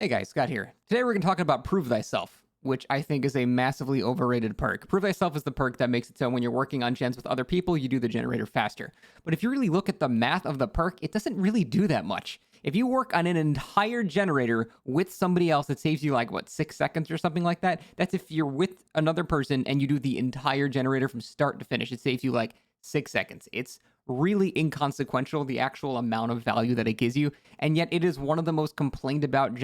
Hey guys, Scott here. Today we're going to talk about Prove Thyself, which I think is a massively overrated perk. Prove Thyself is the perk that makes it so when you're working on gens with other people, you do the generator faster. But if you really look at the math of the perk, it doesn't really do that much. If you work on an entire generator with somebody else, it saves you like, what, 6 seconds or something like that? That's if you're with another person and you do the entire generator from start to finish. It saves you like 6 seconds. It's really inconsequential, the actual amount of value that it gives you, and yet it is one of the most complained about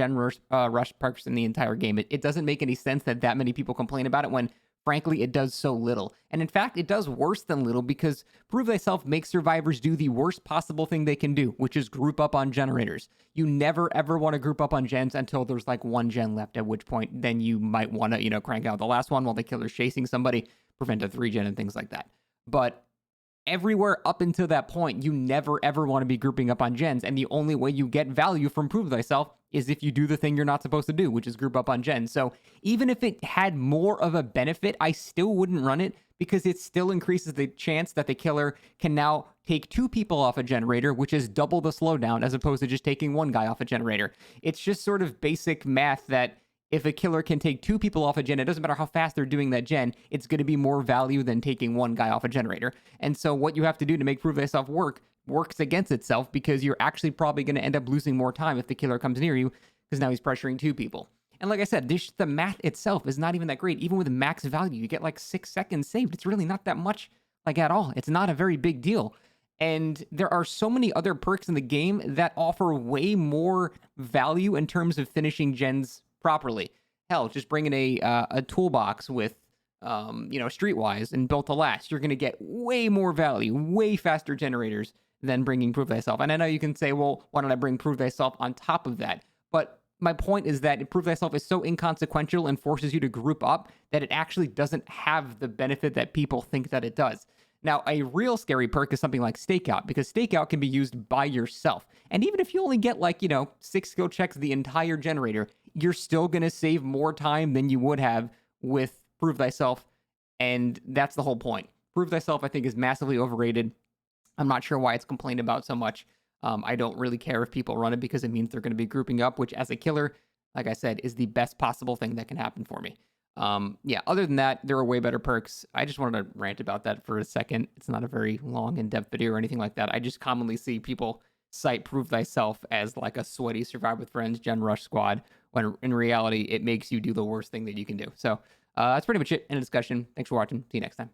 rush perks in the entire game. It doesn't make any sense that many people complain about it when, frankly, it does so little. And in fact, it does worse than little because Prove Thyself makes survivors do the worst possible thing they can do, which is group up on generators. You never ever want to group up on gens until there's like one gen left, at which point then you might want to, crank out the last one while the killer's chasing somebody, prevent a 3 gen and things like that. But everywhere up until that point, you never ever want to be grouping up on gens, and the only way you get value from Prove Thyself is if you do the thing you're not supposed to do, which is group up on gens. So even if it had more of a benefit, I still wouldn't run it because it still increases the chance that the killer can now take 2 people off a generator, which is double the slowdown as opposed to just taking 1 guy off a generator. It's just sort of basic math that if a killer can take 2 people off a gen, it doesn't matter how fast they're doing that gen, it's going to be more value than taking 1 guy off a generator. And so what you have to do to make Prove Thyself works against itself because you're actually probably going to end up losing more time if the killer comes near you because now he's pressuring 2 people. And like I said, the math itself is not even that great. Even with max value, you get like 6 seconds saved. It's really not that much, like at all. It's not a very big deal. And there are so many other perks in the game that offer way more value in terms of finishing gens properly. Hell, just bring in a toolbox with Streetwise and Built to Last. You're going to get way more value, way faster generators than bringing Prove Thyself. And I know you can say, well, why don't I bring Prove Thyself on top of that? But my point is that Prove Thyself is so inconsequential and forces you to group up that it actually doesn't have the benefit that people think that it does. Now, a real scary perk is something like Stakeout, because Stakeout can be used by yourself. And even if you only get 6 skill checks the entire generator, you're still going to save more time than you would have with Prove Thyself. And that's the whole point. Prove Thyself, I think, is massively overrated. I'm not sure why it's complained about so much. I don't really care if people run it because it means they're going to be grouping up, which as a killer, like I said, is the best possible thing that can happen for me. Other than that, there are way better perks. I just wanted to rant about that for a second. It's not a very long, in-depth video or anything like that. I just commonly see people cite Prove Thyself as like a sweaty Survive with Friends Gen Rush squad, when in reality, it makes you do the worst thing that you can do. So that's pretty much it in a discussion. Thanks for watching. See you next time.